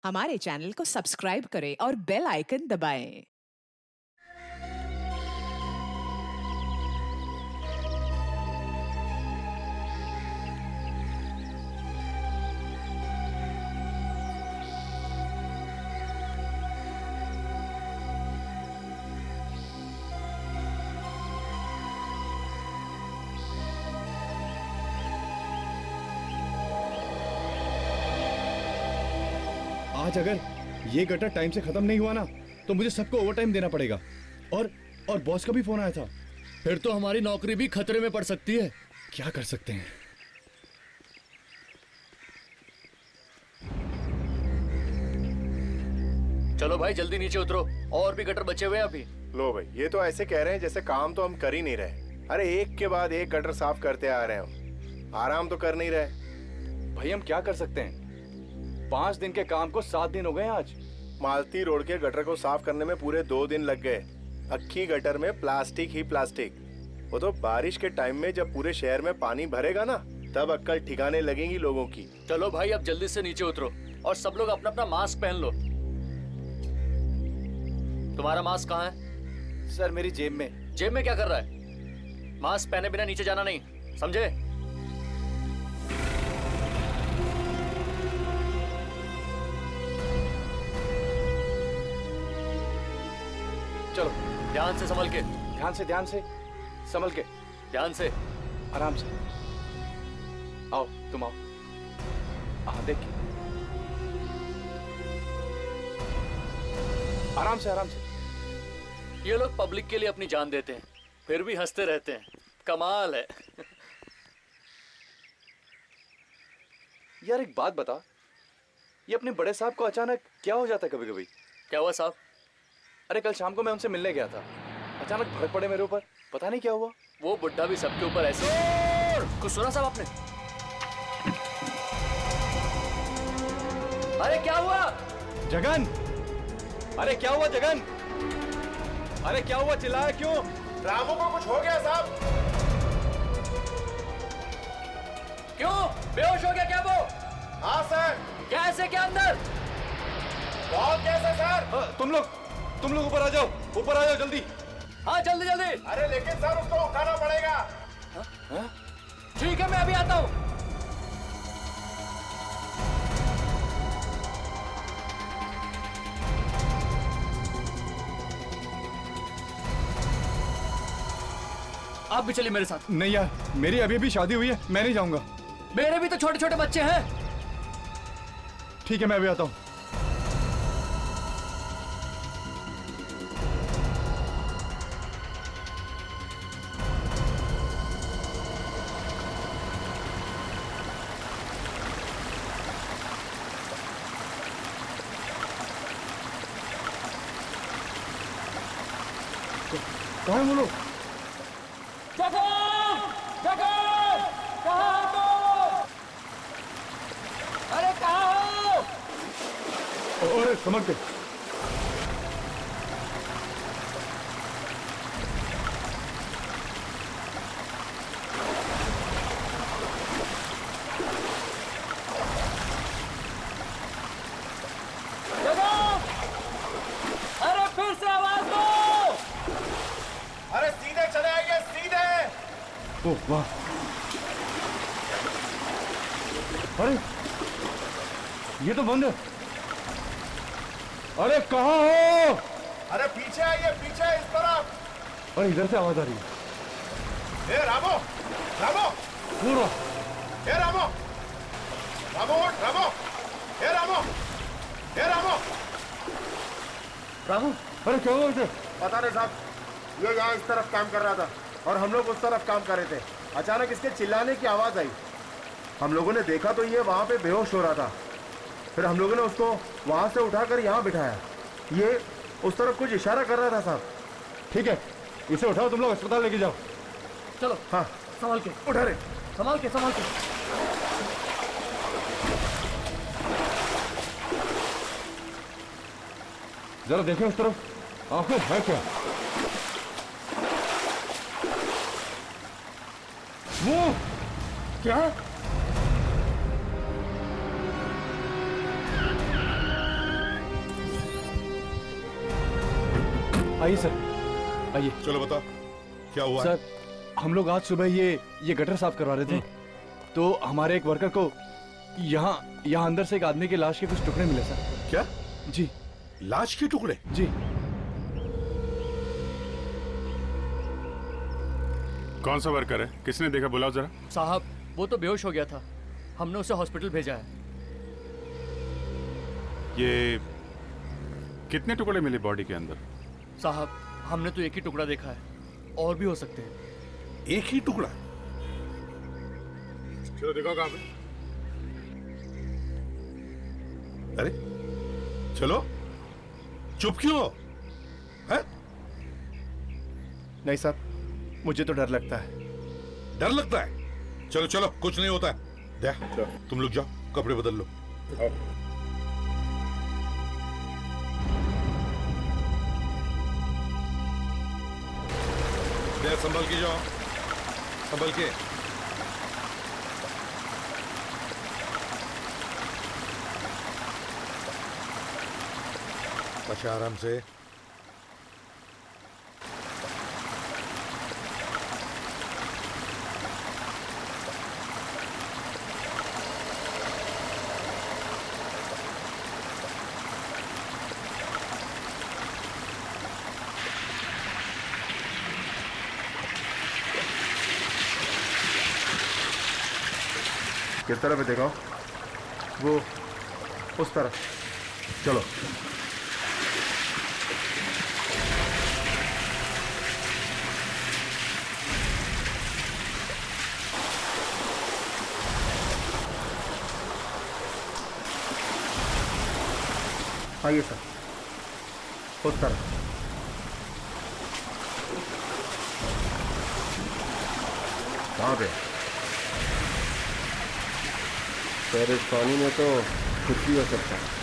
हमारे चैनल को सब्सक्राइब करें और बेल आइकन दबाएं। आज अगर ये गटर टाइम से खत्म नहीं हुआ ना तो मुझे सबको ओवर टाइम देना पड़ेगा। और बॉस का भी फोन आया था। फिर तो हमारी नौकरी भी खतरे में पड़ सकती है। क्या कर सकते हैं? चलो भाई जल्दी नीचे उतरो, और भी गटर बचे हुए हैं अभी। लो भाई, ये तो ऐसे कह रहे हैं जैसे काम तो हम कर ही नहीं रहे। अरे एक के बाद एक गटर साफ करते आ रहे हैं, आराम तो कर नहीं रहे। भाई हम क्या कर सकते हैं? 5 दिन के काम को 7 दिन हो गए आज। मालती रोड के गटर को साफ करने में पूरे 2 दिन लग गए। अक्खी गटर में प्लास्टिक ही प्लास्टिक। वो तो बारिश के टाइम में जब पूरे शहर में पानी भरेगा ना, तब अक्कल ठिकाने लगेंगी लोगों की। चलो भाई अब जल्दी से नीचे उतरो और सब लोग अपना अपना मास्क पहन लो। तुम्हारा मास्क कहाँ है? सर मेरी जेब में। जेब में क्या कर रहा है? मास्क पहने बिना नीचे जाना नहीं, समझे? चलो ध्यान से संभल के, ध्यान से संभल के, ध्यान से। आराम से। आओ तुम आओ। हाँ देख के। आराम से। ये लोग पब्लिक के लिए अपनी जान देते हैं, फिर भी हंसते रहते हैं। कमाल है। यार एक बात बता, ये अपने बड़े साहब को अचानक क्या हो जाता है कभी कभी? क्या हुआ साहब? अरे कल शाम को मैं उनसे मिलने गया था, अचानक भड़क पड़े मेरे ऊपर, पता नहीं क्या हुआ। वो बुड्ढा भी सबके ऊपर ऐसे। कुछ सुना साहब आपने? अरे क्या हुआ? जगन! अरे क्या हुआ जगन? अरे क्या हुआ, चिल्लाया क्यों? रामू को कुछ हो गया साहब। क्यों? बेहोश हो गया क्या वो? हाँ सर। कैसे क्या अंदर? बहुत कैसे सर? तुम लोग ऊपर आ जाओ जल्दी। हाँ जल्दी। अरे लेकिन सर उसको उठाना पड़ेगा। ठीक है मैं अभी आता हूँ। आप भी चलिए मेरे साथ। नहीं यार, मेरी अभी अभी शादी हुई है, मैं नहीं जाऊंगा। मेरे भी तो छोटे छोटे बच्चे हैं। ठीक है मैं अभी आता हूँ। कहाँ है वो लोग? अरे कहाँ हो? अरे समझ के। अरे फिर से आवाज दो। अरे सीधे चले आइए, सीधे। ओह वाह! अरे ये तो बंद है। अरे कहाँ हो? अरे पीछे आइए, पीछे इस तरफ। अरे इधर से आवाज आ रही है। ए रामो, पूरा। ए रामो, उठ, ए रामो। रामू अरे क्या हुआ इसे? पता नहीं साहब, ये यहाँ इस तरफ काम कर रहा था और हम लोग उस तरफ काम कर रहे थे। अचानक इसके चिल्लाने की आवाज आई। हम लोगों ने देखा तो ये वहाँ पे बेहोश हो रहा था। फिर हम लोगों ने उसको वहाँ से उठाकर यहाँ बिठाया। ये उस तरफ कुछ इशारा कर रहा था साहब। ठीक है, इसे उठाओ, तुम लोग अस्पताल लेके जाओ। चलो। हाँ संभाल के, उठा रे। संभाल के। जरा देखें उस तरफ, आंखें है क्या? वो क्या? आइए सर, आइए। चलो बता क्या हुआ है? सर हम लोग आज सुबह ये गटर साफ करवा रहे थे, तो हमारे एक वर्कर को यहाँ अंदर से एक आदमी की लाश के कुछ टुकड़े मिले सर। क्या? जी लाश के टुकड़े? जी। कौन सा वर्कर है? किसने देखा? बुलाओ जरा। साहब वो तो बेहोश हो गया था, हमने उसे हॉस्पिटल भेजा है। ये कितने टुकड़े मिले बॉडी के अंदर? साहब हमने तो एक ही टुकड़ा देखा है, और भी हो सकते हैं। एक ही टुकड़ा? चलो दिखाओ कहाँ पे। अरे चलो, चुप क्यों हो? है? नहीं साहब, मुझे तो डर लगता है। डर लगता है? चलो चलो, कुछ नहीं होता है। दे, तुम लोग जाओ, कपड़े बदल लो। दे, संभल के जाओ, संभल के। अच्छा, आराम से। किस तरफ है देखो? वो उस तरफ। चलो। आइए सर, उस तरफ। वहां पे सर, इस पानी में तो कुछ भी हो सकता है।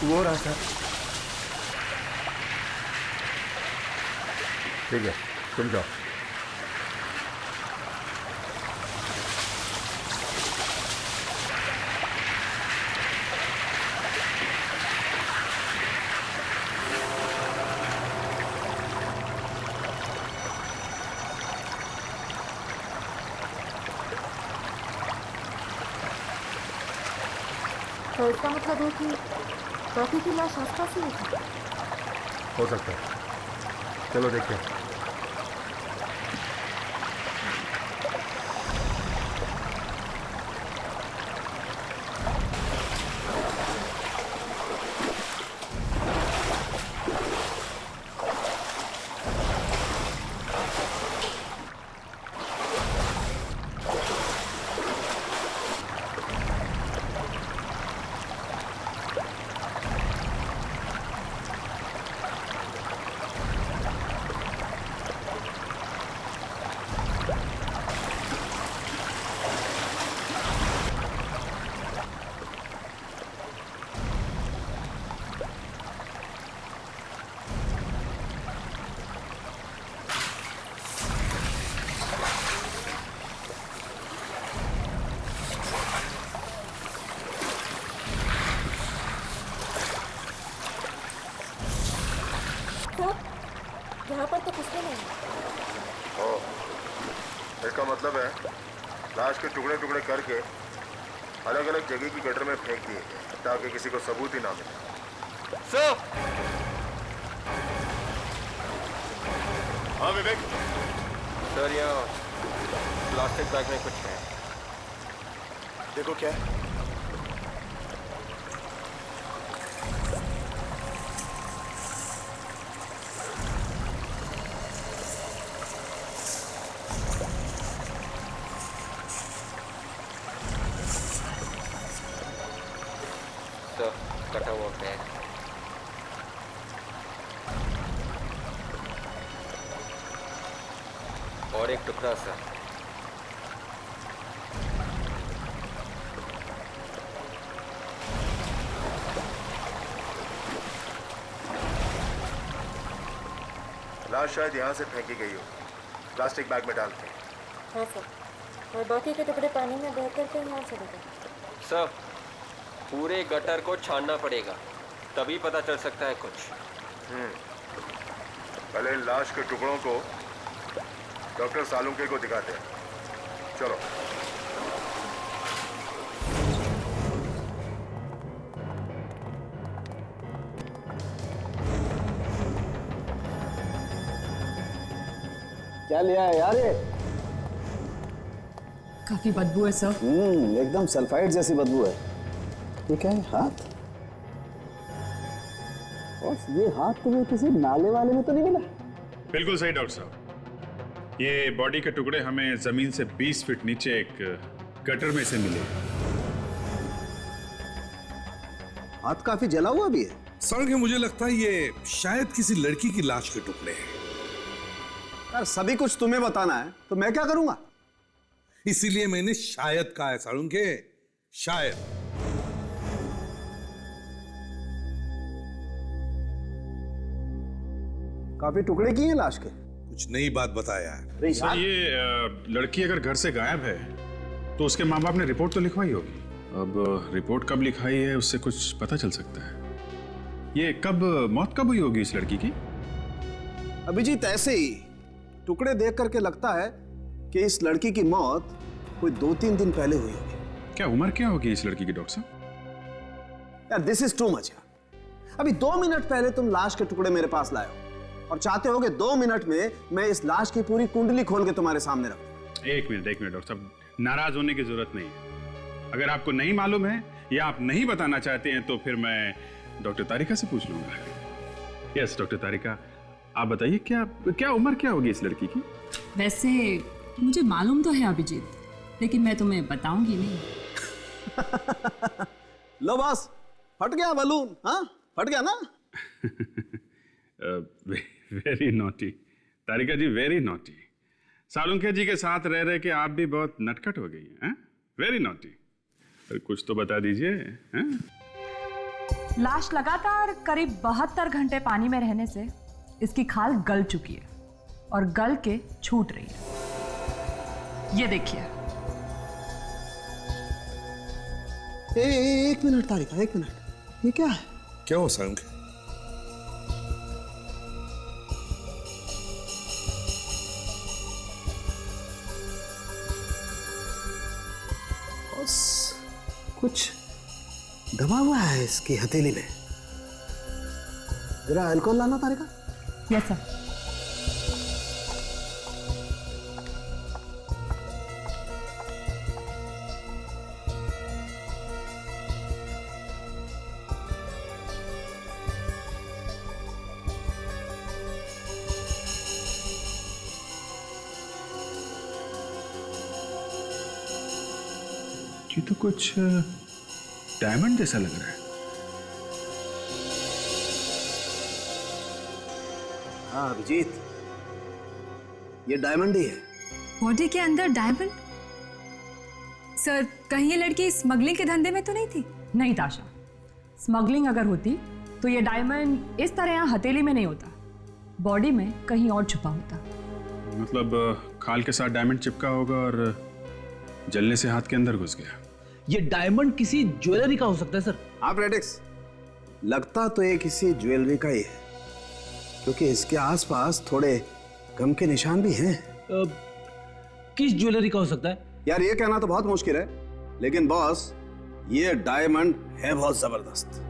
वो रहा सर। ठीक है, तुम जाओ। तो इसका मतलब है कि रॉकी की लाश आसपास ही है। हो सकता है। चलो देखते हैं। यहाँ पर तो कुछ भी नहीं। ओह, इसका मतलब है लाश के टुकड़े टुकड़े करके अलग अलग जगह की गटर में फेंक दिए ताकि किसी को सबूत ही ना मिले। सर। हाँ विवेक। सर, यहाँ प्लास्टिक बैग में कुछ है। देखो क्या है। कटा हुआ बैग और एक टुकड़ा सा। लाश शायद यहाँ से फेंकी गई हो। प्लास्टिक बैग में डाल के। हाँ सर, और बाकी के टुकड़े पानी में बह करके यहाँ चले गए। सर, पूरे गटर को छानना पड़ेगा, तभी पता चल सकता है कुछ। पहले लाश के टुकड़ों को डॉक्टर सालुंके को दिखाते हैं। चलो। क्या लिया है यार ये? काफी बदबू है सर। एकदम सल्फाइड जैसी बदबू है। ये क्या है? हाथ? और ये हाथ तुम्हें किसी नाले वाले में तो नहीं मिला? बिल्कुल सही डॉक्टर साहब, ये बॉडी के टुकड़े हमें जमीन से 20 फीट नीचे एक गटर में से मिले। हाथ काफी जला हुआ भी है। सर, मुझे लगता है ये शायद किसी लड़की की लाश के टुकड़े हैं। यार सभी कुछ तुम्हें बताना है तो मैं क्या करूंगा? इसीलिए मैंने शायद कहा है सालुंके, शायद। काफी टुकड़े किए हैं लाश के। कुछ नई बात बताया है। अरे सर, यार, ये लड़की अगर घर से गायब है तो उसके माँ बाप ने रिपोर्ट तो लिखवाई होगी। अब रिपोर्ट कब लिखाई है उससे कुछ पता चल सकता है। ये मौत कब हुई होगी इस लड़की की? अभिजीत, ऐसे ही टुकड़े देख करके लगता है कि इस लड़की की मौत कोई 2-3 दिन पहले हुई होगी। क्या उम्र क्या होगी इस लड़की की डॉक्टर साहब? यार दिस इज टू मच यार। अभी 2 मिनट पहले तुम लाश के टुकड़े मेरे पास लाए हो और चाहते हो कि 2 मिनट में मैं इस लाश की पूरी कुंडली खोल के तुम्हारे सामने रखूं। एक मिनट डॉक्टर साहब, नाराज होने की जरूरत नहीं है। अगर आपको नहीं मालूम है या आप नहीं बताना चाहते हैं तो फिर मैं डॉक्टर तारिका से पूछ लूंगा। यस डॉक्टर तारिका, आप बताइए क्या उम्र क्या होगी इस लड़की की? वैसे मुझे मालूम तो है अभिजीत, लेकिन मैं तुम्हें बताऊंगी नहीं। लो बस, फट गया बलून। हाँ, फट गया ना? वेरी नॉटी तारिका जी, वेरी नॉटी। सालुंके जी के साथ रह रहे के आप भी बहुत नटखट हो गई हैं। Very naughty. कुछ तो बता दीजिए। लाश लगातार करीब 72 घंटे पानी में रहने से इसकी खाल गल चुकी है और गल के छूट रही है। ये देखिए। एक मिनट तारिका, एक मिनट। ये क्या है? क्या हो सालुंके? कुछ दबा हुआ है इसकी हथेली में। जरा अल्कोहल लाना तारिका। Yes sir. ये तो कुछ डायमंड जैसा लग रहा है। हाँ अभिजीत, ये डायमंड ही है। बॉडी के अंदर डायमंड? सर, कहीं ये लड़की स्मगलिंग के धंधे में तो नहीं थी? नहीं ताशा, स्मगलिंग अगर होती तो ये डायमंड इस तरह यहाँ हथेली में नहीं होता, बॉडी में कहीं और छुपा होता। मतलब खाल के साथ डायमंड चिपका होगा और जलने से हाथ के अंदर घुस गया। ये डायमंड किसी ज्वेलरी का हो सकता है सर। हाँ प्रेडिक्स, लगता तो ये किसी ज्वेलरी का ही है, क्योंकि इसके आसपास थोड़े गम के निशान भी हैं। किस ज्वेलरी का हो सकता है? यार ये कहना तो बहुत मुश्किल है, लेकिन बॉस ये डायमंड है बहुत जबरदस्त।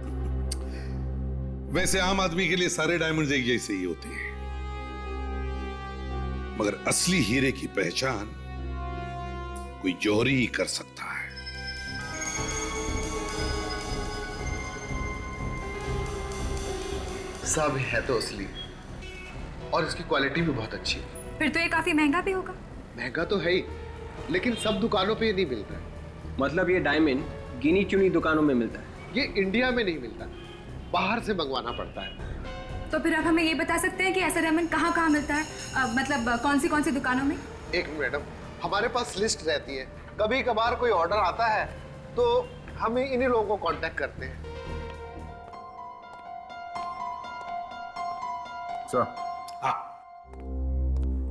वैसे आम आदमी के लिए सारे डायमंड एक जैसे ही होते हैं, मगर असली हीरे की पहचान कोई जौहरी ही कर सकता है। सब है तो असली, और इसकी क्वालिटी भी बहुत अच्छी है। फिर तो ये काफी महंगा भी होगा। महंगा तो है ही, लेकिन सब दुकानों पे ये नहीं मिलता है। मतलब ये डायमंड गिनी चुनी दुकानों में मिलता है? ये इंडिया में नहीं मिलता, बाहर से मंगवाना पड़ता है। तो फिर आप हमें ये बता सकते हैं कि ऐसा डायमंड कहाँ कहाँ मिलता है? मतलब कौन सी दुकानों में? एक मिनट मैडम, हमारे पास लिस्ट रहती है, कभी कभार कोई ऑर्डर आता है तो हम इन्हीं लोगों को कांटेक्ट करते हैं। हाँ,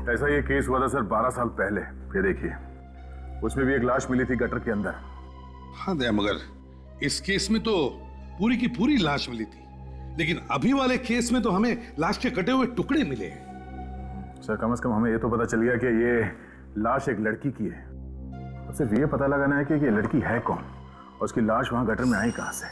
ऐसा ये केस हुआ था सर 12 साल पहले। ये देखिए, उसमें भी एक लाश मिली थी गटर के अंदर। हाँ दया, मगर इस केस में तो पूरी की पूरी लाश मिली थी, लेकिन अभी वाले केस में तो हमें लाश के कटे हुए टुकड़े मिले हैं। सर कम से कम हमें ये तो पता चल गया कि ये लाश एक लड़की की है। अब सिर्फ ये पता लगाना है कि ये लड़की है कौन और उसकी लाश वहां गटर में आई कहां से।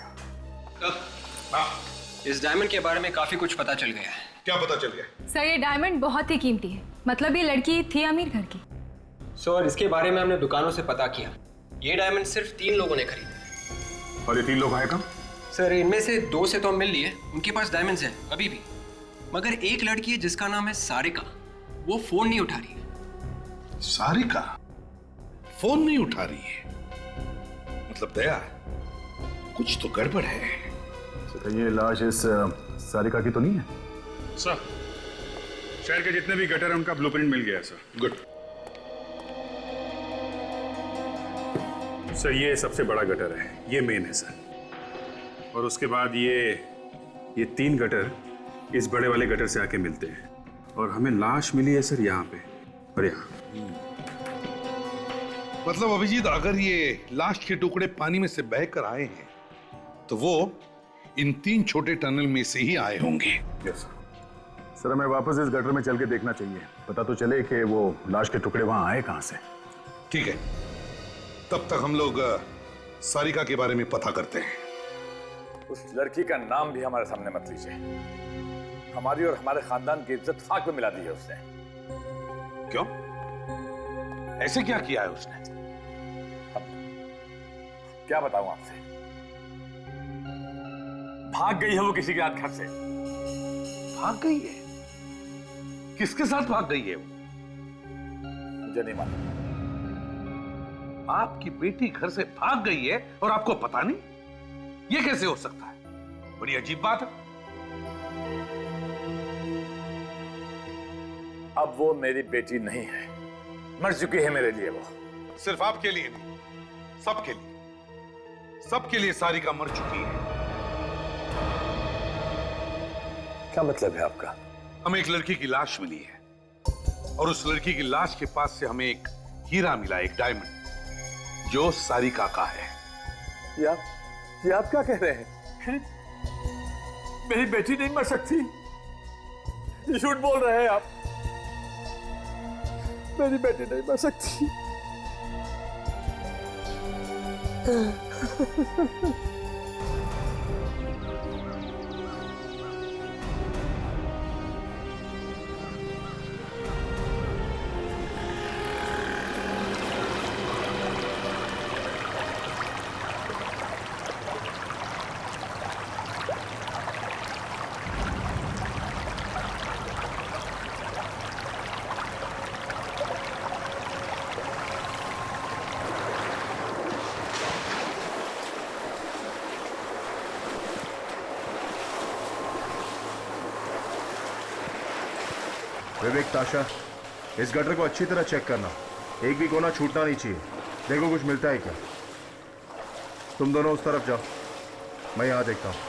इस डायमंड के बारे में काफी कुछ पता चल गया है। क्या पता चल गया? सर ये डायमंड बहुत ही कीमती है, मतलब ये लड़की थी अमीर घर की। सर इसके बारे में हमने दुकानों से पता किया। ये डायमंड सिर्फ 3 लोगों ने खरीदे। और ये 3 लोग आए कहाँ? सर इनमें से 2 से तो हम मिल लिए, उनके पास डायमंड्स हैं अभी भी। मगर एक लड़की है जिसका नाम है सारिका, वो फोन नहीं उठा रही है। सारिका फोन नहीं उठा रही है? मतलब दया, कुछ तो गड़बड़ है। तो ये लाश इस सारिका की तो नहीं है? सर शहर के जितने भी गटर हैं उनका ब्लूप्रिंट मिल गया सर। गुड। सर ये सबसे बड़ा गटर है, ये मेन है सर। और उसके बाद ये 3 गटर इस बड़े वाले गटर से आके मिलते हैं और हमें लाश मिली है सर यहाँ पे और यहाँ। मतलब अभिजीत, अगर ये लाश के टुकड़े पानी में से बहकर आए हैं तो वो इन 3 छोटे टनल में से ही आए होंगे। यस सर, हमें वापस इस गटर में चल के देखना चाहिए, पता तो चले कि वो लाश के टुकड़े वहां आए कहां से। ठीक है, तब तक हम लोग सारिका के बारे में पता करते हैं। उस लड़की का नाम भी हमारे सामने मत लीजिए। हमारी और हमारे खानदान की इज्जत फाक में मिला दी है उसने। क्यों? ऐसे क्या किया है उसने? क्या बताऊं आपसे, भाग गई है वो किसी के हाथ घर से। भाग गई है? किसके साथ भाग गई है वो? मुझे नहीं मालूम। आपकी बेटी घर से भाग गई है और आपको पता नहीं? ये कैसे हो सकता है? बड़ी अजीब बात है। अब वो मेरी बेटी नहीं है, मर चुकी है मेरे लिए वो। सिर्फ आपके लिए नहीं, सबके लिए, सबके लिए सारिका मर चुकी है। क्या मतलब है आपका? हमें एक लड़की की लाश मिली है और उस लड़की की लाश के पास से हमें एक हीरा मिला, एक डायमंड, जो सारिका का है। ये आप क्या कह रहे हैं? मेरी बेटी नहीं मर सकती। ये झूठ बोल रहे हैं आप। मेरी बेटी नहीं मर सकती। विवेक, ताशा, इस गटर को अच्छी तरह चेक करना, एक भी कोना छूटना नहीं चाहिए। देखो कुछ मिलता है क्या। तुम दोनों उस तरफ जाओ, मैं यहां देखता हूं।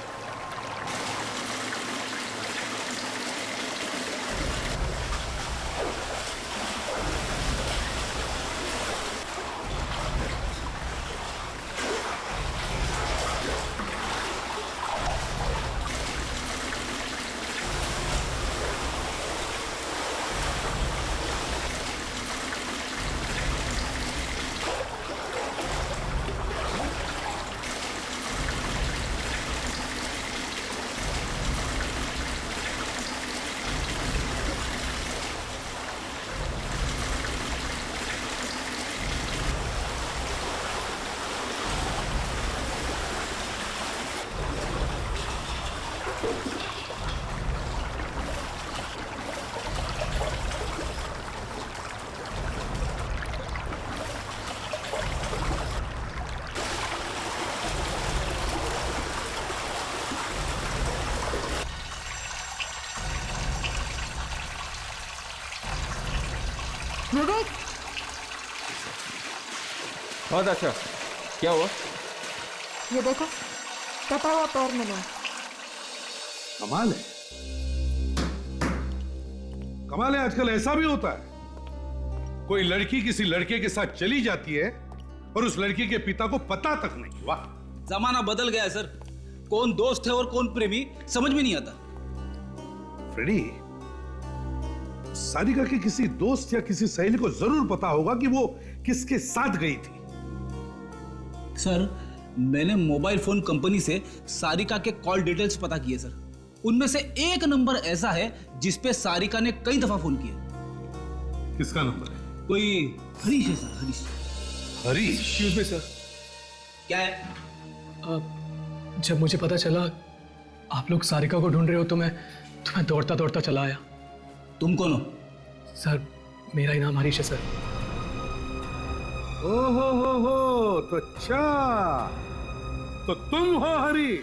विवेक, हाँ दाशा, क्या हुआ? ये देखो, कटा हुआ पैर मिला। कमाल है, कमाल है, आजकल ऐसा भी होता है। कोई लड़की किसी लड़के के साथ चली जाती है और उस लड़की के पिता को पता तक नहीं। वाह, जमाना बदल गया है सर। कौन दोस्त है और कौन प्रेमी समझ में नहीं आता। फ्रेडी, सारिका के किसी दोस्त या किसी सहेली को जरूर पता होगा कि वो किसके साथ गई थी। सर, मैंने मोबाइल फोन कंपनी से सारिका के कॉल डिटेल्स पता किए सर। उनमें से एक नंबर ऐसा है जिसपे सारिका ने कई दफा फोन किया। किसका नंबर है? कोई हरीश है sir, Harish. Harish? Excuse me sir. क्या है? जब मुझे पता चला आप लोग सारिका को ढूंढ रहे हो तो मैं दौड़ता दौड़ता चला आया। तुम कौन हो? सर, मेरा ही नाम हरीश है सर। हो, तो अच्छा, तो तुम हो हरी?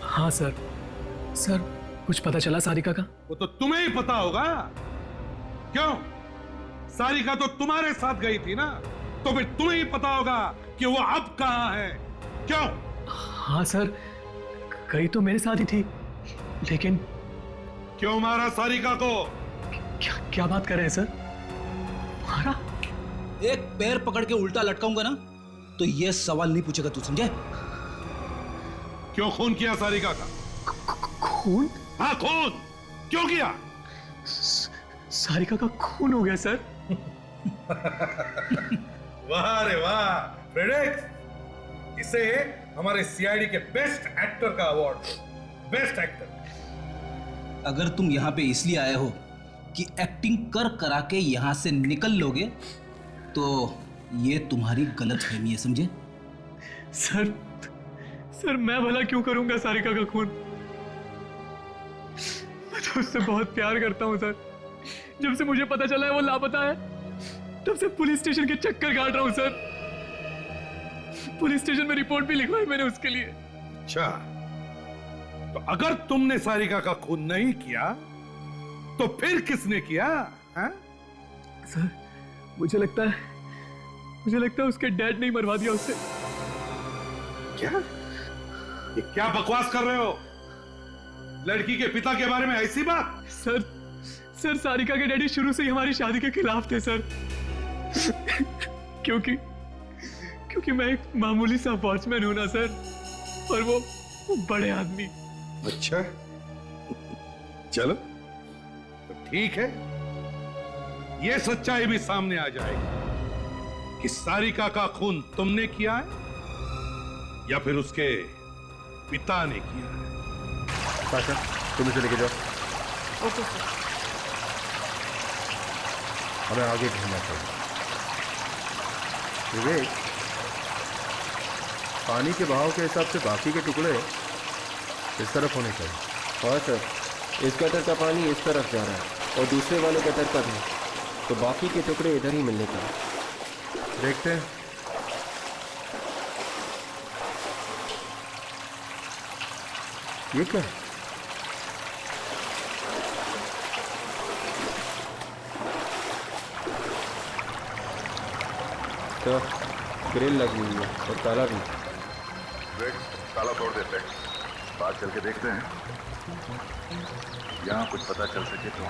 हाँ सर। सर, कुछ पता चला सारिका का? वो तो तुम्हें ही पता होगा। क्यों? सारिका तो तुम्हारे साथ गई थी ना, तो फिर तुम्हें ही पता होगा कि वो अब कहां है। क्यों? हाँ सर, गई तो मेरे साथ ही थी, लेकिन क्यों मारा सारिका को? क्या बात कर रहे हैं सर? मारा? एक पैर पकड़ के उल्टा लटकाऊंगा ना तो ये सवाल नहीं पूछेगा, तू समझे? क्यों खून किया सारिका का? खून? हाँ, खून क्यों किया? सारिका का खून हो गया सर। वाह रे वाह फ्रेडेक्स, इसे हमारे सीआईडी के बेस्ट एक्टर का अवार्ड, बेस्ट एक्टर। अगर तुम यहाँ पे इसलिए आए हो कि एक्टिंग कर करा के यहाँ से निकल लोगे तो ये तुम्हारी गलतफहमी है, समझे? सर मैं भला क्यों करूंगा सारिका का खून? मैं तो उससे बहुत प्यार करता हूँ सर। जब से मुझे पता चला है वो लापता है, तब से पुलिस स्टेशन के चक्कर काट रहा हूँ सर। पुलिस स्टेशन में रिपोर्ट भी लिखवाई मैंने उसके लिए। अच्छा, तो अगर तुमने सारिका का खून नहीं किया तो फिर किसने किया? है? सर, मुझे लगता है उसके डैड ने ही मरवा दिया उसे। क्या? ये क्या बकवास कर रहे हो? लड़की के पिता के बारे में ऐसी बात? सर सारिका के डैडी शुरू से ही हमारी शादी के खिलाफ थे सर। क्योंकि मैं एक मामूली सा वॉचमैन हूं ना सर, और वो बड़े आदमी। अच्छा, चलो तो ठीक है, ये सच्चाई भी सामने आ जाएगी कि सारिका का खून तुमने किया है या फिर उसके पिता ने किया है। साशा, तुम इसे लेके जाओ। Okay sir. हमें आगे ढूंढना चाहिए। विवेक, पानी के बहाव के हिसाब से बाकी के टुकड़े इस तरफ होने चाहिए। हाँ सर, इस गटर का पानी इस तरफ जा रहा है और दूसरे वाले गटर का भी, तो बाकी के टुकड़े इधर ही मिलने का। देखते हैं। ये क्या है? तो ग्रिल लगी हुई है और ताला भी। ताला तोड़ देते हैं, बाहर चल के देखते हैं, यहाँ कुछ पता चल सके तो।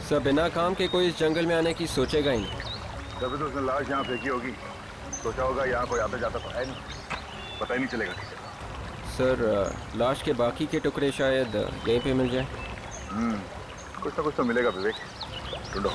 सर, बिना काम के कोई इस जंगल में आने की सोचेगा ही नहीं। तभी तो उसने लाश यहाँ फेंकी होगी, सोचा होगा यहाँ कोई आता जाता तो है नहीं, पता ही नहीं चलेगा किसी को। सर, लाश के बाकी के टुकड़े शायद यहीं पे मिल जाए। कुछ ना कुछ तो मिलेगा विवेक, ढूंढो।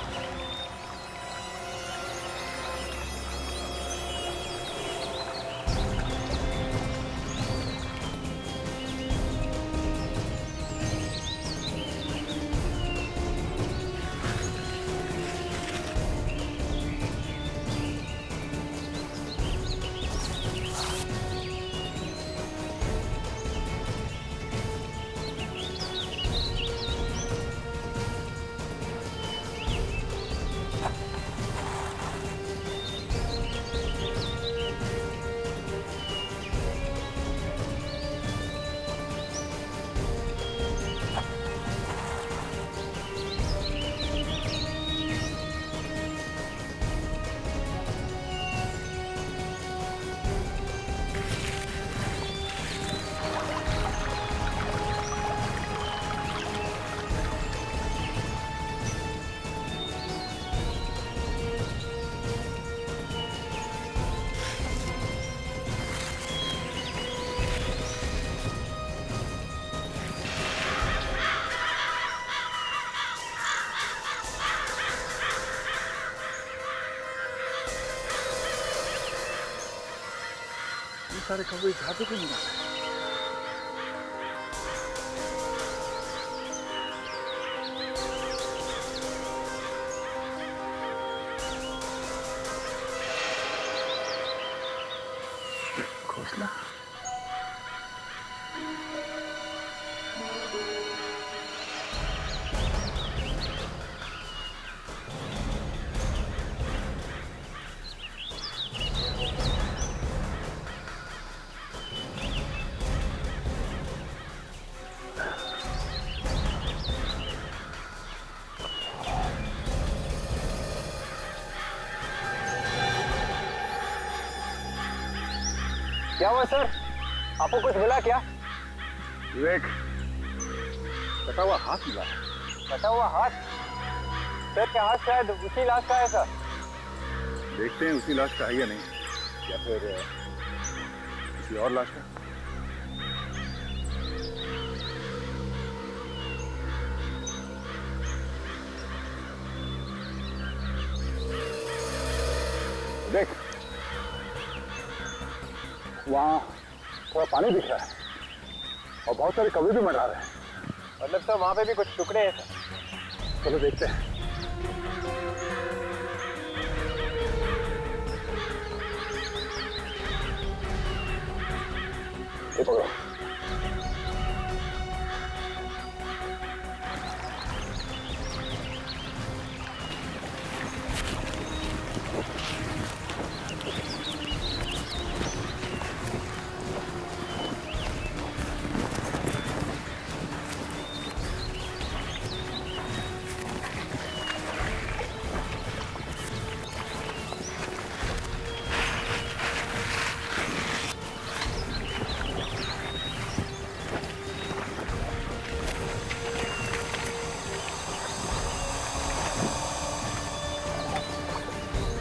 सारे कौवे झाड़ पे क्यों नहीं आ रहे? घोंसला क्या हुआ सर? आपको कुछ मिला क्या? विवेक, कटा हुआ हाथ मिला। कटा हुआ हाथ? सर क्या हाथ शायद उसी लाश का है सर। देखते हैं उसी लाश का है या नहीं, या फिर किसी और लाश का। देख, वहाँ थोड़ा पानी दिख रहा है और बहुत सारे कौवे भी मंडरा रहे हैं। मतलब सर वहाँ पे भी कुछ टुकड़े हैं सर। चलो देखते हैं। ये पकड़ो।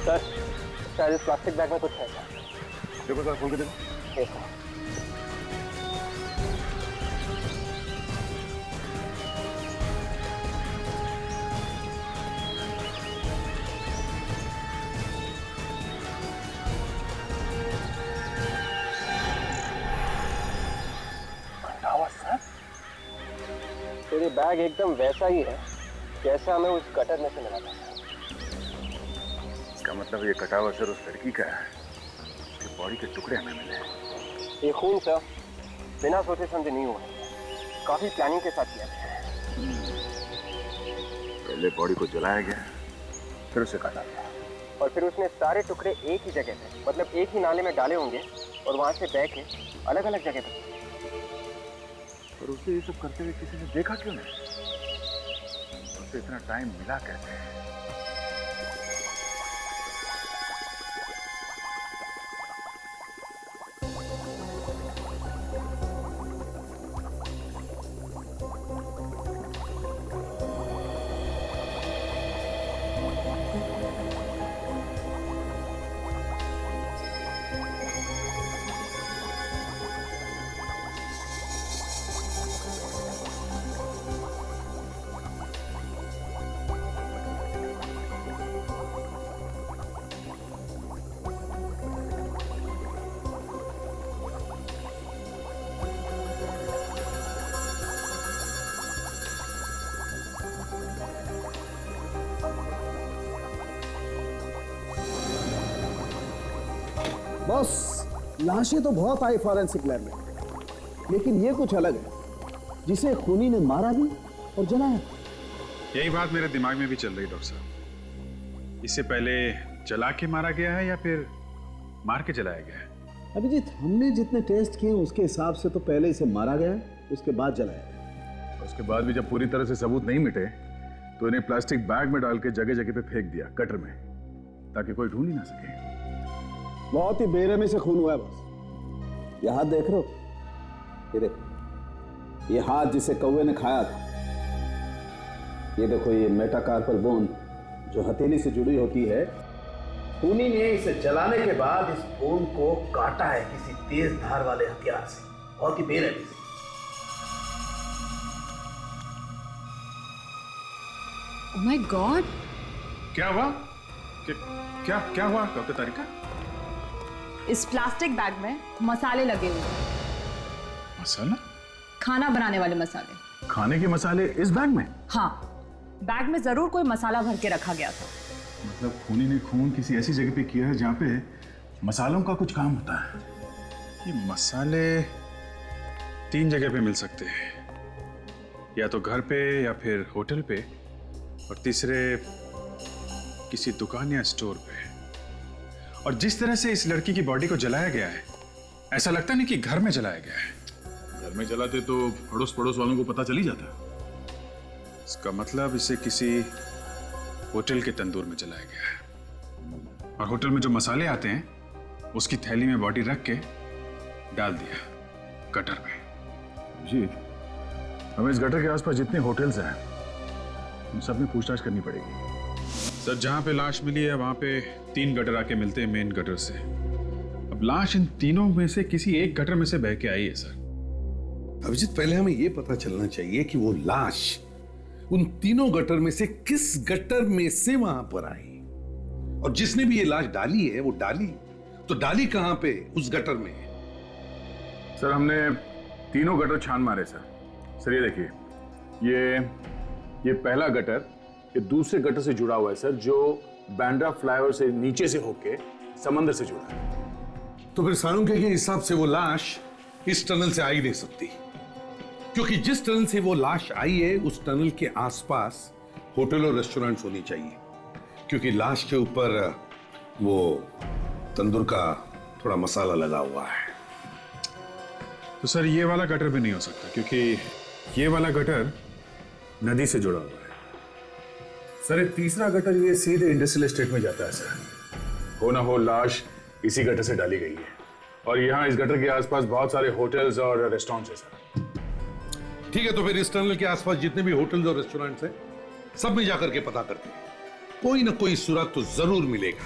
सर शायद इस प्लास्टिक बैग में कुछ है। देखो सर, खोल के देखो। Yes sir. तेरे बैग एकदम वैसा ही है जैसा हमें उस गटर में से मिला था। इसका मतलब ये कटा हुआ सर उस लड़की का है, उसके बॉडी के टुकड़े हमें मिले। ये खून सर बिना सोचे समझे नहीं हुआ, काफी प्लानिंग के साथ किया गया। पहले बॉडी को जलाया गया, फिर उसे काटा गया, और फिर उसने सारे टुकड़े एक ही जगह पे, मतलब एक ही नाले में डाले होंगे और वहां से बह के अलग अलग जगह पे। पर उसे ये सब करते हुए किसी ने देखा क्यों नहीं? उसे इतना टाइम मिला कैसे? बॉस, लाशें तो बहुत आई फॉरेंसिक लैब में, लेकिन ये कुछ अलग है, जिसे खूनी ने मारा भी और जलाया। यही बात मेरे दिमाग में भी चल रही डॉक्टर साहब। इससे पहले जला के मारा गया है या फिर मार के जलाया गया है? अभिजीत, हमने जितने टेस्ट किए उसके हिसाब से तो पहले इसे मारा गया, उसके बाद जलाया गया। उसके बाद भी जब पूरी तरह से सबूत नहीं मिटे तो इन्हें प्लास्टिक बैग में डाल के जगह जगह पे फेंक दिया, गटर में, ताकि कोई ढूंढ ही ना सके। बहुत ही बेरहमी से खून हुआ है बॉस। ये हाथ देख रहे हो? ये देखो, ये हाथ जिसे कौवे ने खाया था। ये देखो, ये मेटाकार्पल बोन जो हथेली से जुड़ी होती है, खूनी ने इसे जलाने के बाद इस बोन को काटा है किसी तेज धार वाले हथियार से, बहुत ही बेरहमी से। Oh my God! क्या हुआ? क्या क्या हुआ डॉक्टर तारिका? इस प्लास्टिक बैग में मसाले लगे हुए हैं। मसाला? खाना बनाने वाले मसाले। खाने के मसाले इस बैग में? हाँ, बैग में जरूर कोई मसाला भर के रखा गया था। मतलब खूनी ने खून किसी ऐसी जगह पे किया है जहाँ पे मसालों का कुछ काम होता है। ये मसाले 3 जगह पे मिल सकते हैं, या तो घर पे या फिर होटल पे, और तीसरे किसी दुकान या स्टोर पे। और जिस तरह से इस लड़की की बॉडी को जलाया गया है, ऐसा लगता नहीं कि घर में जलाया गया है। घर में जलाते तो अड़ोस पड़ोस वालों को पता चल ही जाता। इसका मतलब इसे किसी होटल के तंदूर में जलाया गया है, और होटल में जो मसाले आते हैं उसकी थैली में बॉडी रख के डाल दिया गटर में। जी, हमें इस गटर के आसपास जितने होटल्स हैं उन सब में पूछताछ करनी पड़ेगी। सर, जहां पे लाश मिली है वहां पे 3 गटर आके मिलते हैं मेन गटर से। अब लाश इन तीनों में से किसी एक गटर में से बह के आई है सर। अभिजीत, पहले हमें यह पता चलना चाहिए कि वो लाश उन तीनों गटर में से किस गटर में से वहां पर आई, और जिसने भी ये लाश डाली है वो डाली कहां पे? उस गटर में। सर, हमने तीनों गटर छान मारे सर। ये देखिए, ये पहला गटर ये दूसरे गटर से जुड़ा हुआ है सर, जो बांद्रा फ्लाईओवर से नीचे से होके समंदर से जुड़ा है। तो फिर सानुके के हिसाब से वो लाश इस टनल से आ ही नहीं सकती, क्योंकि जिस टनल से वो लाश आई है उस टनल के आसपास होटल और रेस्टोरेंट्स होनी चाहिए, क्योंकि लाश के ऊपर वो तंदूर का थोड़ा मसाला लगा हुआ है। तो सर, ये वाला गटर भी नहीं हो सकता, क्योंकि ये वाला गटर नदी से जुड़ा हुआ है। सर, एक तीसरा गटर ये सीधे इंडस्ट्रियल एस्टेट में जाता है सर। हो ना हो लाश इसी गटर से डाली गई है, और यहाँ इस गटर के आसपास बहुत सारे होटल्स और रेस्टोरेंट्स हैं सर। ठीक है, तो फिर इस टनल के आसपास जितने भी होटल्स और रेस्टोरेंट्स हैं सब में जाकर के पता करते हैं, कोई ना कोई सुराग तो जरूर मिलेगा।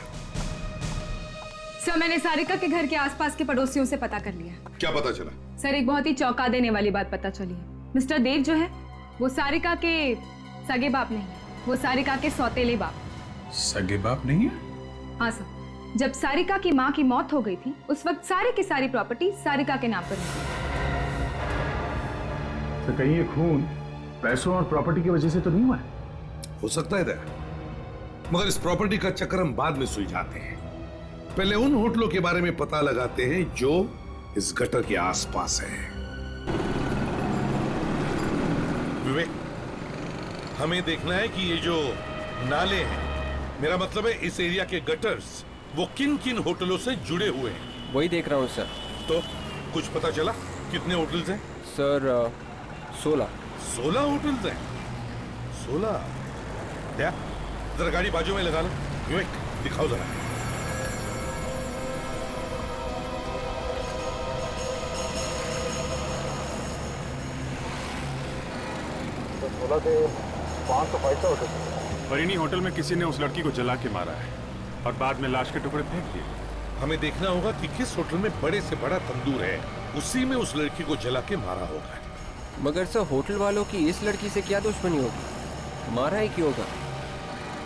सर, मैंने सारिका के घर के आसपास के पड़ोसियों से पता कर लिया। क्या पता चला? सर, एक बहुत ही चौंका देने वाली बात पता चली है। मिस्टर देव जो है वो सारिका के सगे बाप नहीं, वो सारिका के सौतेले बाप। सगे बाप नहीं है? हाँ सर, जब सारिका की माँ की मौत हो गई थी उस वक्त सारी की सारी प्रॉपर्टी सारिका के नाम पर थी। तो कहीं ये खून पैसों और प्रॉपर्टी की वजह से तो नहीं हुआ है? हो सकता है दया, मगर इस प्रॉपर्टी का चक्कर हम बाद में सुलझाते हैं। पहले उन होटलों के बारे में पता लगाते हैं जो इस गटर के आसपास है। विवेक, हमें देखना है कि ये जो नाले हैं, मेरा मतलब है इस एरिया के गटर्स, वो किन किन होटलों से जुड़े हुए हैं। वही देख रहा हूँ सर। तो कुछ पता चला कितने होटल्स हैं? सर 16 होटल्स हैं। 16? क्या? जरा गाड़ी बाजू में लगा लो। विवेक, दिखाओ जरा। तो 16 के 5 तो 5 होटल। परिणी होटल में किसी ने उस लड़की को जला के मारा है और बाद में लाश के टुकड़े फेंक दिए। हमें देखना होगा कि किस होटल में बड़े से बड़ा तंदूर है, उसी में उस लड़की को जला के मारा होगा। मगर सर, होटल वालों की इस लड़की से क्या दुश्मनी होगी? मारा ही क्यों होगा?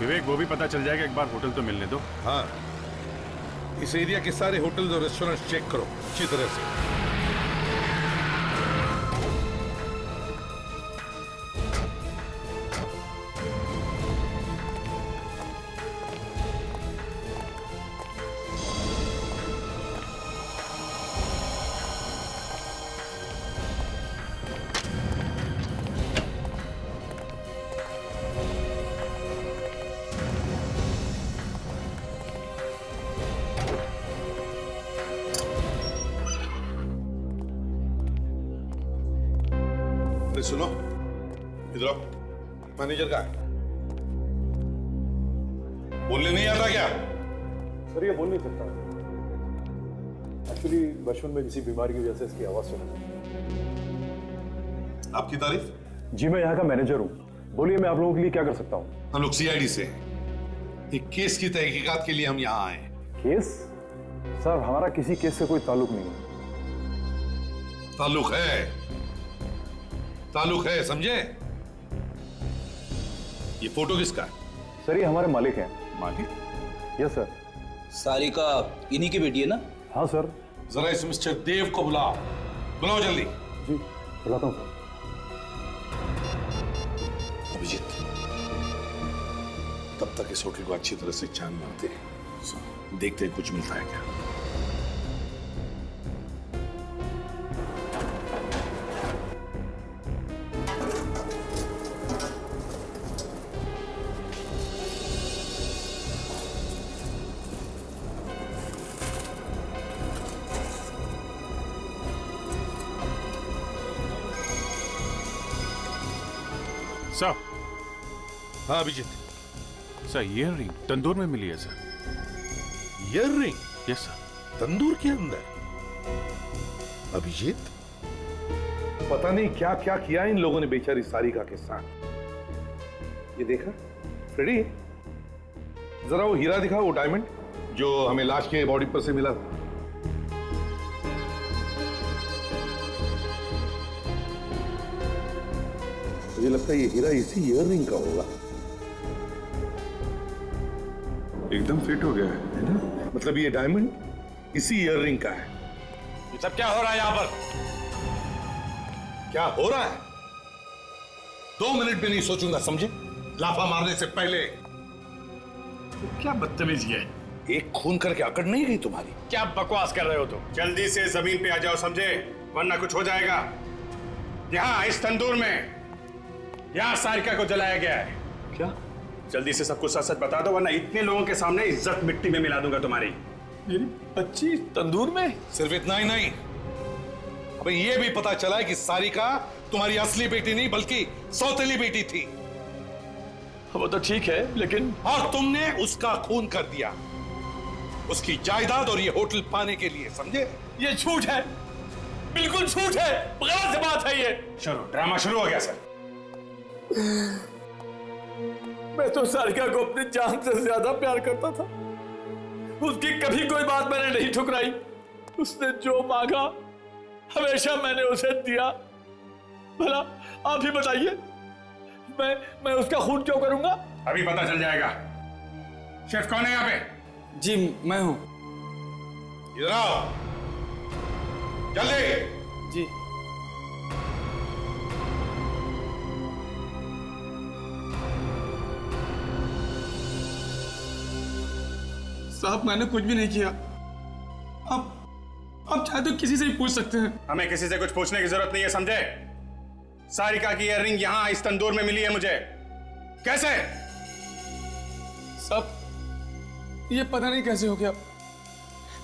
विवेक, वो भी पता चल जाएगा, एक बार होटल तो मिलने दो। हाँ, इस एरिया के सारे होटल्स और रेस्टोरेंट्स चेक करो अच्छी तरह से। सुनो, इधर आओ। मैनेजर का है, बोलने नहीं आता क्या? सर, ये बोल नहीं सकता। एक्चुअली बचपन में किसी बीमारी की वजह से इसकी आवाज सुना। आपकी तारीफ? जी, मैं यहाँ का मैनेजर हूँ। बोलिए, मैं आप लोगों के लिए क्या कर सकता हूँ? हम लोग सीआईडी से हैं। एक केस की तहकीकात के लिए हम यहाँ आए। केस? सर, हमारा किसी केस से कोई ताल्लुक नहीं है। ताल्लुक है, समझे? ये फोटो किसका है? सर, ये हमारे मालिक हैं। मालिक? Yes sir. सारिका इन्हीं की बेटी है ना? हाँ सर। जरा इस मिस्टर देव को बुलाओ, बुलाओ जल्दी। जी बुलाता हूँ। अभिजीत, तब तक इस होटल को अच्छी तरह से छान मारते हैं, देखते हैं कुछ मिलता है क्या। सर। हाँ Abhijeet. Sir earring tandoor में मिली है sir. Earring? Yes sir. Tandoor के अंदर? अभिजीत, पता नहीं क्या क्या किया इन लोगों ने बेचारी सारिका के साथ। ये देखा फ्रेडी, जरा वो हीरा दिखा, वो डायमंड जो हमें लाश के बॉडी पर से मिला था। मुझे लगता है ये हीरा इसी ईयर रिंग का होगा। एकदम फिट हो गया है ना? मतलब ये डायमंड इसी ईयर रिंग का है। ये सब क्या हो रहा है यहाँ पर? क्या हो रहा है? 2 मिनट भी नहीं सोचूंगा, समझे? लाफा मारने से पहले। क्या बदतमीजी है? एक खून करके अकड़ नहीं गई तुम्हारी? क्या बकवास कर रहे हो तुम? जल्दी से जमीन पे आ जाओ, समझे? वरना कुछ हो जाएगा। यहाँ इस तंदूर में यहाँ सारिका को जलाया गया है। क्या? जल्दी से सब कुछ सच सच बता दो, वरना इतने लोगों के सामने इज्जत मिट्टी में मिला दूंगा तुम्हारी। मेरी बच्ची तंदूर में? सिर्फ इतना ही नहीं, अबे ये भी पता चला है कि सारिका तुम्हारी असली बेटी नहीं बल्कि सौतेली बेटी थी। वो तो ठीक है, लेकिन और तुमने उसका खून कर दिया, उसकी जायदाद और ये होटल पाने के लिए, समझे? ये झूठ है, बिल्कुल झूठ है, गलत बात है ये। ड्रामा शुरू हो गया सर। मैं तो सारिका को अपनी जान से ज्यादा प्यार करता था। उसकी कभी कोई बात मैंने नहीं ठुकराई। उसने जो मांगा हमेशा मैंने उसे दिया। भला आप ही बताइए, मैं उसका खून क्यों करूंगा? अभी पता चल जाएगा। शेफ कौन है यहाँ पे? जी मैं हूं। इधर आओ जल्दी। जी। साहब मैंने कुछ भी नहीं किया। आप चाहे तो किसी से ही पूछ सकते हैं। हमें किसी से कुछ पूछने की जरूरत नहीं है, समझे? सारिका की ईयररिंग यहाँ इस तंदूर में मिली है मुझे। कैसे? साहब ये पता नहीं कैसे हो गया।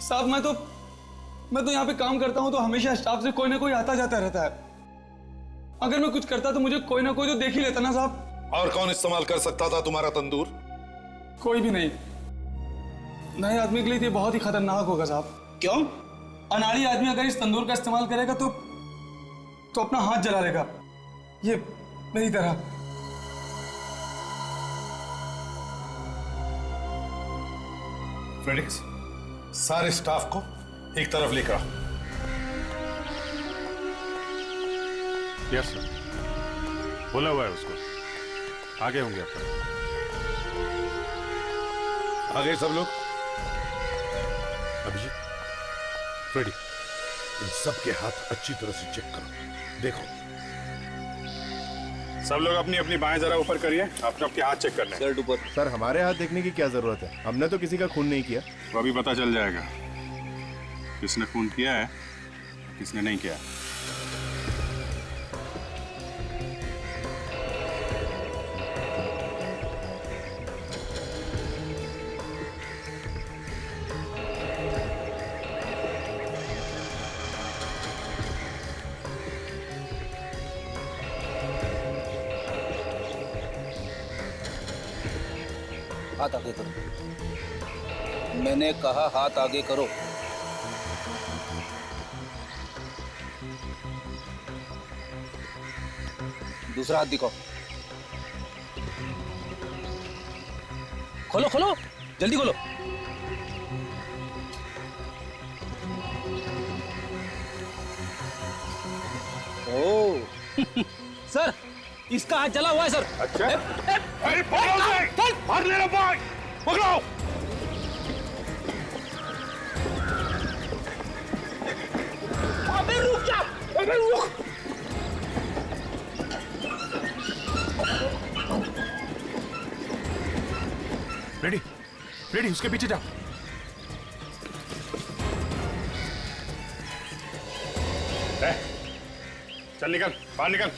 साहब मैं तो यहाँ पे काम करता हूँ तो हमेशा स्टाफ से कोई ना कोई आता जाता रहता है। अगर मैं कुछ करता तो मुझे कोई ना कोई तो देख ही लेता ना साहब। और कौन इस्तेमाल कर सकता था तुम्हारा तंदूर? कोई भी नहीं। नए आदमी के लिए ये बहुत ही खतरनाक होगा साहब। क्यों? अनाड़ी आदमी अगर इस तंदूर का इस्तेमाल करेगा तो अपना हाथ जला लेगा, ये मेरी तरह। फ्रेडिक्स, सारे स्टाफ को एक तरफ लेकर आओ। यस सर, बोला हुआ है उसको। आगे होंगे आप। आ गए सब लोग? अभिजीत, फ्रेडी, इन सबके हाथ अच्छी तरह से चेक करो, देखो। सब लोग अपनी अपनी बाएं जरा ऊपर करिए, अपने अपने हाथ चेक कर लें। शर्ट ऊपर। सर हमारे हाथ देखने की क्या जरूरत है? हमने तो किसी का खून नहीं किया। वो अभी पता चल जाएगा किसने खून किया है, किसने नहीं किया। हाथ आगे करो। मैंने कहा हाथ आगे करो। दूसरा हाथ दिखाओ। खोलो खोलो, जल्दी खोलो। ओ सर, इसका हाथ जला हुआ है सर। अच्छा? अरे मार लेना भाई, पकड़ो। अरे रुक। रेडी रेडी, उसके पीछे जाओ। चल निकल, बाहर निकल।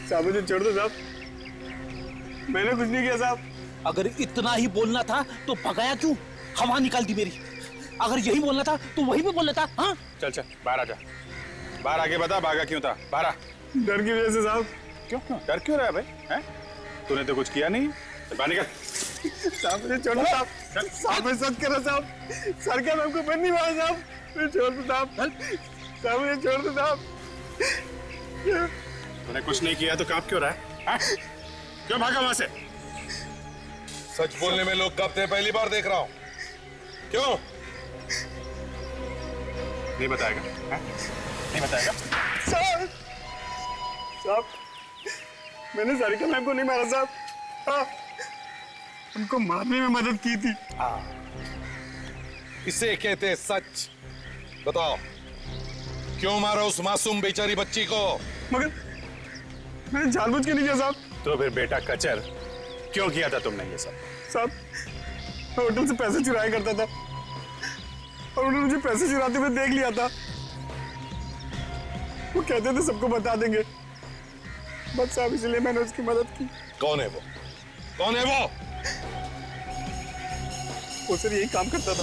साहब मुझे छोड़ दो साहब, मैंने कुछ नहीं किया साहब। अगर इतना ही बोलना था तो भगाया क्यों? हवा निकाल दी मेरी। अगर यही बोलना था तो वही पे बोलना था। हाँ चल चल बाहर आ जा, बाहर आके बता भागा क्यों था, बाहर आ। डर की वजह से साहब। क्यों डर क्यों रहा है भाई? हैं? तूने तो कुछ किया नहीं, बाहर निकल। साहब मुझे छोड़ दो साहब, साहब मैं सच कह रहा साहब, सर क्या हमको बंद नहीं मारा साहब, मुझे छोड़ दो साहब, साहब मुझे छोड़ दो साहब। तूने कुछ नहीं किया तो कांप क्यों रहा है? क्यों भागा वहां से? सच बोलने में लोग कांपते हैं, पहली बार देख रहा हूं। क्यों नहीं बताएगा? नहीं बताएगा? साहब साहब मैंने सारिका मैम को नहीं मारा साहब, हाँ, उनको मारने में मदद की थी। इसे कहते हैं सच। बताओ क्यों मारा उस मासूम बेचारी बच्ची को? मगर मैंने जानबूझ के नहीं किया साहब। तो फिर बेटा कचर क्यों किया था तुमने ये सब? साहब मैं होटल से पैसे चुराया करता था और उन्होंने मुझे पैसे चुराते हुए देख लिया था। वो कहते थे सबको बता देंगे, बस साहब इसलिए मैंने उसकी मदद की। कौन है वो? कौन है वो? वो सर यही काम करता था।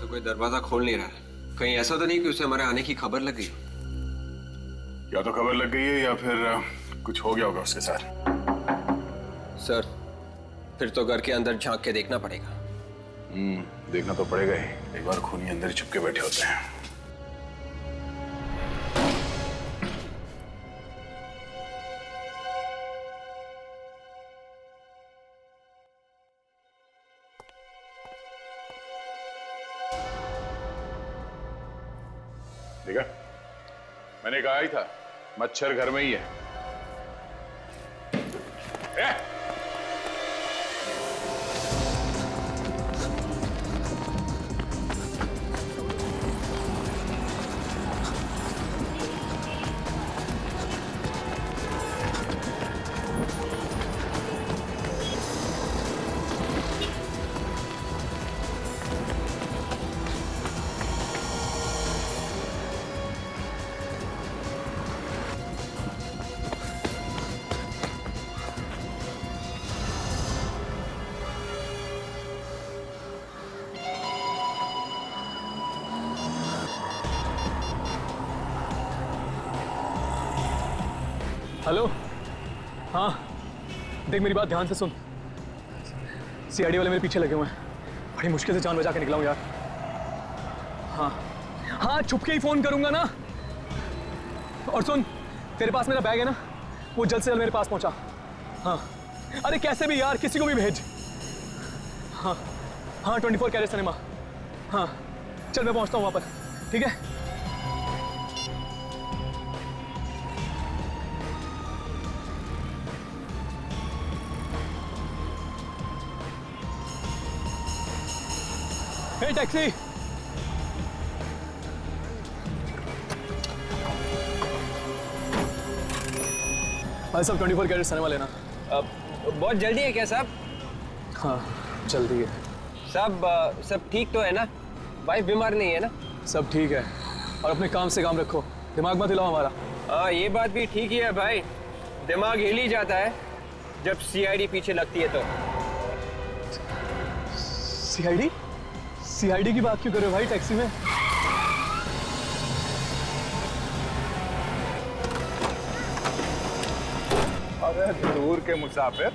कोई दरवाजा खोल नहीं रहा है। कहीं ऐसा तो नहीं कि उसे हमारे आने की खबर लग गई? या तो खबर लग गई है या फिर कुछ हो गया होगा उसके साथ। सर फिर तो घर के अंदर झांक के देखना पड़ेगा। देखना तो पड़ेगा ही, एक बार खूनी अंदर छुप के बैठे होते हैं। देखा, मैंने कहा ही था मच्छर घर में ही है। हेलो, हाँ देख मेरी बात ध्यान से सुन। सीआईडी वाले मेरे पीछे लगे हुए हैं, बड़ी मुश्किल से जान बचा के निकला हूँ यार। हाँ हाँ छुप के ही फोन करूंगा ना। और सुन, तेरे पास मेरा बैग है ना, वो जल्द से जल्द मेरे पास पहुंचा। हाँ अरे कैसे भी यार, किसी को भी भेज। हाँ हाँ 24 कैरेट सिनेमा। हाँ चल मैं पहुंचता हूँ वहां पर, ठीक है? हे टैक्सी, भाई साहब 24 कैरेट सिनेमा लेना। बहुत जल्दी है क्या साहब? हाँ जल्दी है साहब। सब ठीक तो है ना? वाइफ बीमार नहीं है ना? सब ठीक है, और अपने काम से काम रखो, दिमाग मत हिलाओ हमारा। हाँ ये बात भी ठीक ही है भाई, दिमाग हिल ही जाता है जब सीआईडी पीछे लगती है तो। सीआईडी? सीआईडी की बात क्यों कर रहे हो भाई टैक्सी में? अरे दूर के मुसाफिर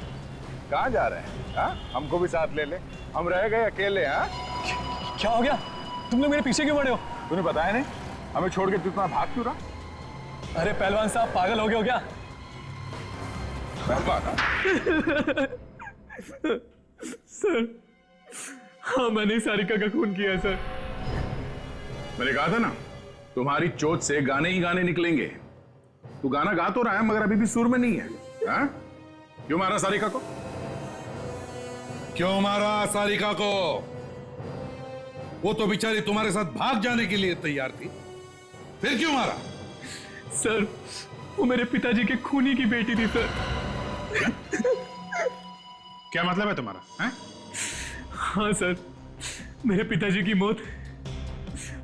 कहाँ जा रहे हैं? हाँ हमको भी साथ ले ले, हम रह गए अकेले। हाँ क्या हो गया? तुम लोग मेरे पीछे क्यों पड़े हो? तूने बताया नहीं, हमें छोड़ के तू इतना भाग क्यों रहा? अरे पहलवान साहब पागल हो गए हो क्या? सर हाँ मैंने सारिका का खून किया है सर। मैंने कहा था ना, तुम्हारी चोट से गाने ही गाने निकलेंगे। तू गाना गा तो रहा है मगर अभी भी सुर में नहीं है। हाँ? क्यों मारा सारिका को? क्यों मारा सारिका को? वो तो बेचारी तुम्हारे साथ भाग जाने के लिए तैयार थी, फिर क्यों मारा? सर, वो मेरे पिताजी के खूनी की बेटी थी सर। क्या मतलब है तुम्हारा? हैं? हाँ सर, मेरे पिताजी की मौत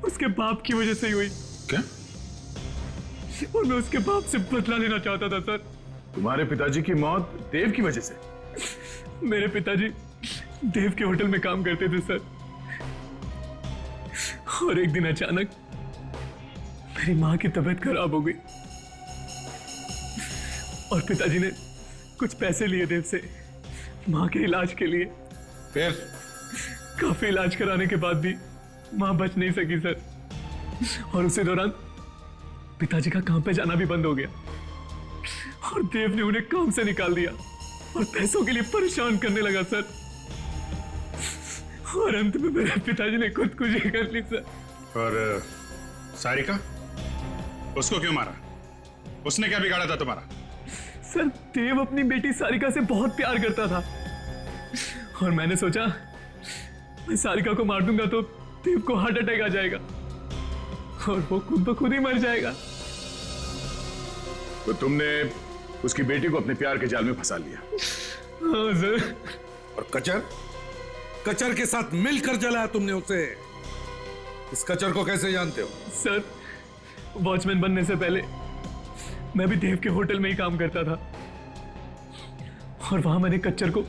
उसके बाप की वजह से ही हुई। क्या? और मैं उसके बाप से बदला लेना चाहता था सर। तुम्हारे पिताजी की मौत देव की वजह से? मेरे पिताजी देव के होटल में काम करते थे सर, और एक दिन अचानक मेरी माँ की तबीयत खराब हो गई और पिताजी ने कुछ पैसे लिए देव से माँ के इलाज के लिए। फिर काफी इलाज कराने के बाद भी माँ बच नहीं सकी सर, और उसी दौरान पिताजी का काम पे जाना भी बंद हो गया और देव ने उन्हें काम से निकाल दिया और पैसों के लिए परेशान करने लगा सर, और अंत में मेरे पिताजी ने खुदकुशी कर ली सर। और सारिका, उसको क्यों मारा? उसने क्या बिगाड़ा था तुम्हारा? सर, देव अपनी बेटी सारिका से बहुत प्यार करता था और मैंने सोचा मैं सारिका को मार दूंगा तो देव को हार्ट अटैक आ जाएगा और वो खुद ब खुद ही मर जाएगा। तो तुमने उसकी बेटी को अपने प्यार के जाल में फंसा लिया? हाँ सर। और कचर कचर के साथ मिलकर जलाया तुमने उसे। इस कचर को कैसे जानते हो? सर, वॉचमैन बनने से पहले मैं भी देव के होटल में ही काम करता था और वहां मैंने कच्चर को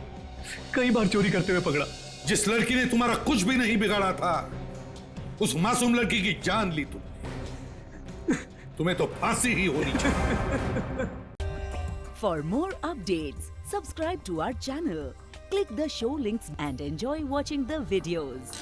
कई बार चोरी करते हुए पकड़ा। जिस लड़की ने तुम्हारा कुछ भी नहीं बिगाड़ा था, उस मासूम लड़की की जान ली तुमने। तुम्हें तो फांसी ही होनी चाहिए। For more updates, subscribe to our channel, click the show links and enjoy watching the videos.